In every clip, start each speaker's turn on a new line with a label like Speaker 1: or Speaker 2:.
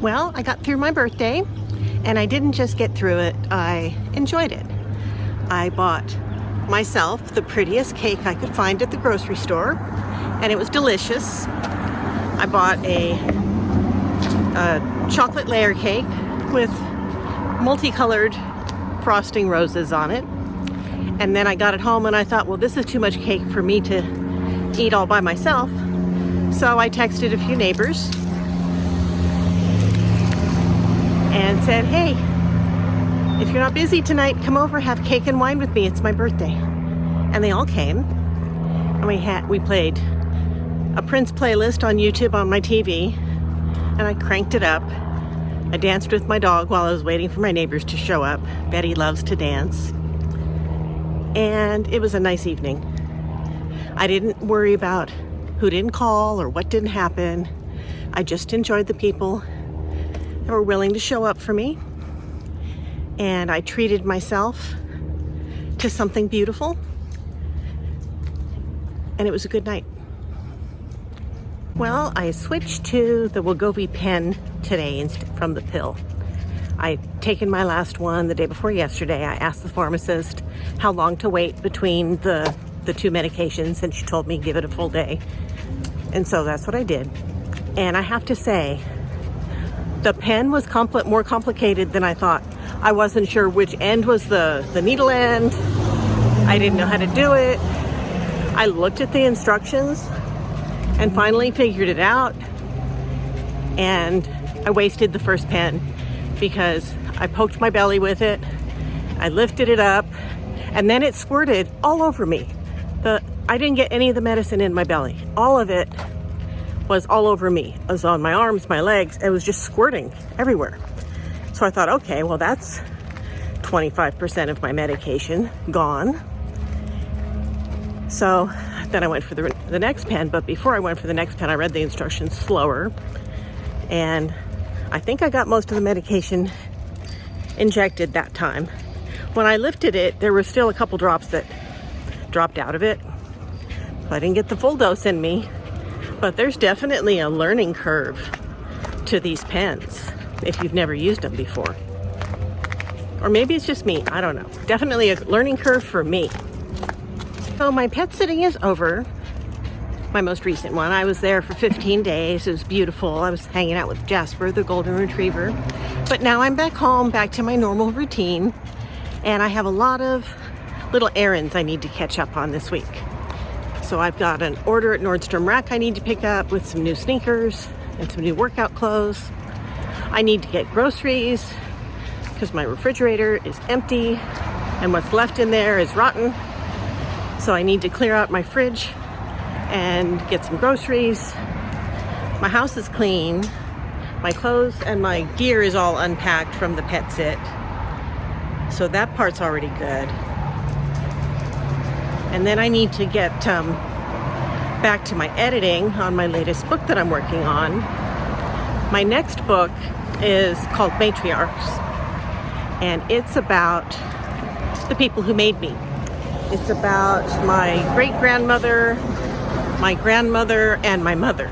Speaker 1: Well, I got through my birthday, and I didn't just get through it, I enjoyed it. I bought myself the prettiest cake I could find at the grocery store, and it was delicious. I bought a chocolate layer cake with multicolored frosting roses on it. And then I got it home and I thought, well, this is too much cake for me to eat all by myself. So I texted a few neighbors and said, hey, if you're not busy tonight, come over, have cake and wine with me. It's my birthday. And they all came. And we played a Prince playlist on YouTube on my TV, and I cranked it up. I danced with my dog while I was waiting for my neighbors to show up. Betty loves to dance. And it was a nice evening. I didn't worry about who didn't call or what didn't happen. I just enjoyed the people that were willing to show up for me. And I treated myself to something beautiful. And it was a good night. Well, I switched to the Wegovy pen today from the pill. I'd taken my last one the day before yesterday. I asked the pharmacist how long to wait between the two medications, and she told me give it a full day. And so that's what I did. And I have to say, the pen was more complicated than I thought. I wasn't sure which end was the needle end. I didn't know how to do it. I looked at the instructions and finally figured it out. And I wasted the first pen because I poked my belly with it. I lifted it up, and then it squirted all over me. I didn't get any of the medicine in my belly. All of it was all over me. It was on my arms, my legs. It was just squirting everywhere. So I thought, okay, well, that's 25% of my medication gone. So then I went for the next pen, but before I went for the next pen, I read the instructions slower. And I think I got most of the medication injected that time. When I lifted it, there were still a couple drops that dropped out of it. So I didn't get the full dose in me, but there's definitely a learning curve to these pens if you've never used them before. Or maybe it's just me, I don't know. Definitely a learning curve for me. So my pet sitting is over. My most recent one. I was there for 15 days. It was beautiful. I was hanging out with Jasper, the golden retriever. But now I'm back home, back to my normal routine. And I have a lot of little errands I need to catch up on this week. So I've got an order at Nordstrom Rack I need to pick up with some new sneakers and some new workout clothes. I need to get groceries because my refrigerator is empty and what's left in there is rotten. So I need to clear out my fridge and get some groceries. My house is clean. My clothes and my gear is all unpacked from the pet sit. So that part's already good. And then I need to get back to my editing on my latest book that I'm working on. My next book is called Matriarchs, and it's about the people who made me. It's about my great-grandmother, my grandmother, and my mother,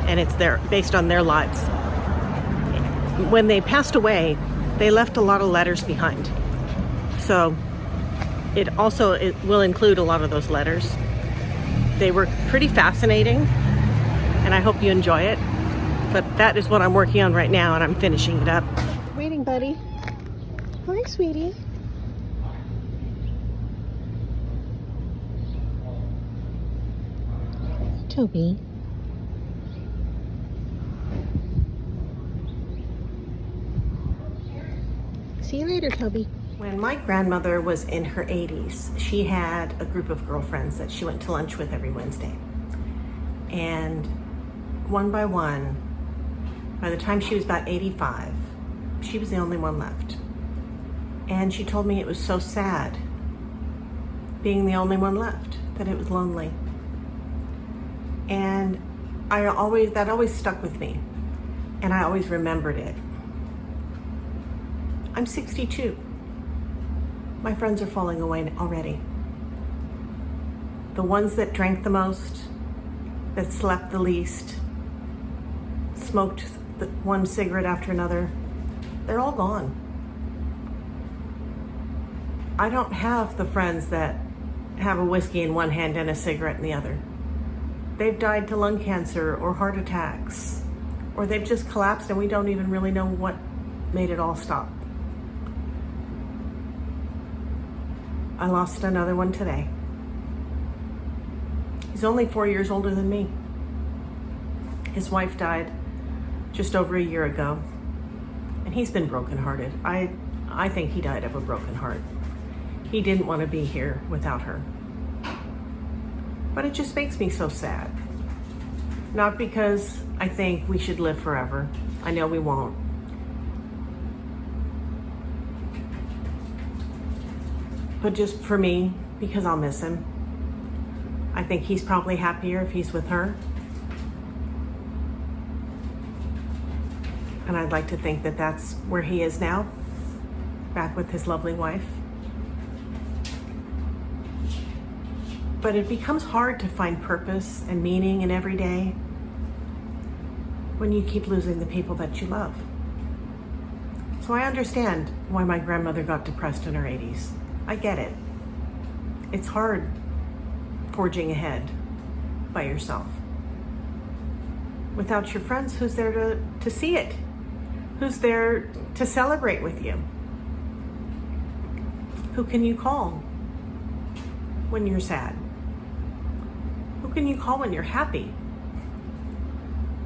Speaker 1: and it's based on their lives. When they passed away, they left a lot of letters behind. So it will include a lot of those letters. They were pretty fascinating, and I hope you enjoy it. But that is what I'm working on right now, and I'm finishing it up. Waiting, buddy. Hi, sweetie. Toby. See you later, Toby. When my grandmother was in her 80s, she had a group of girlfriends that she went to lunch with every Wednesday. And one by one, by the time she was about 85, she was the only one left. And she told me it was so sad being the only one left, that it was lonely. And that always stuck with me, and I always remembered it. I'm 62. My friends are falling away already. The ones that drank the most, that slept the least, smoked one cigarette after another. They're all gone. I don't have the friends that have a whiskey in one hand and a cigarette in the other. They've died to lung cancer or heart attacks, or they've just collapsed and we don't even really know what made it all stop. I lost another one today. He's only 4 years older than me. His wife died just over a year ago, and he's been brokenhearted. I think he died of a broken heart. He didn't want to be here without her. But it just makes me so sad. Not because I think we should live forever. I know we won't. But just for me, because I'll miss him. I think he's probably happier if he's with her. And I'd like to think that that's where he is now, back with his lovely wife. But it becomes hard to find purpose and meaning in every day when you keep losing the people that you love. So I understand why my grandmother got depressed in her 80s. I get it. It's hard forging ahead by yourself. Without your friends, who's there to see it? Who's there to celebrate with you? Who can you call when you're sad? Who can you call when you're happy?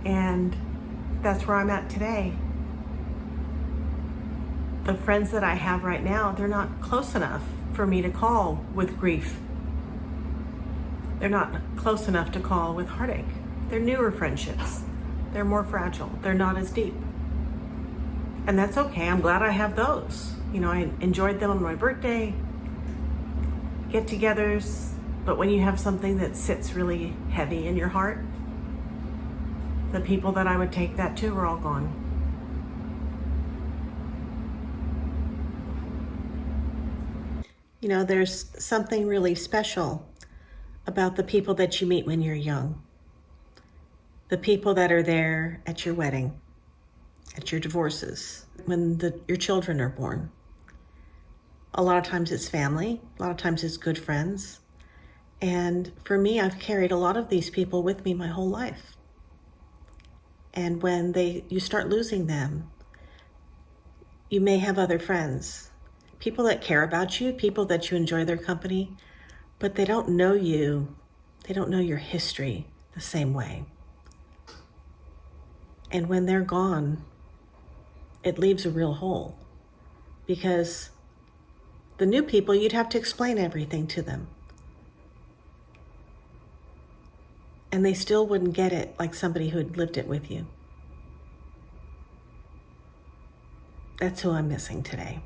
Speaker 1: And that's where I'm at today. The friends that I have right now, they're not close enough for me to call with grief. They're not close enough to call with heartache. They're newer friendships. They're more fragile. They're not as deep. And that's okay. I'm glad I have those. You know, I enjoyed them on my birthday, get-togethers. But when you have something that sits really heavy in your heart, the people that I would take that to are all gone. You know, there's something really special about the people that you meet when you're young. The people that are there at your wedding, at your divorces, when your children are born. A lot of times it's family, a lot of times it's good friends. And for me, I've carried a lot of these people with me my whole life. And when you start losing them, you may have other friends, people that care about you, people that you enjoy their company, but they don't know you. They don't know your history the same way. And when they're gone, it leaves a real hole, because the new people, you'd have to explain everything to them. And they still wouldn't get it like somebody who had lived it with you. That's who I'm missing today.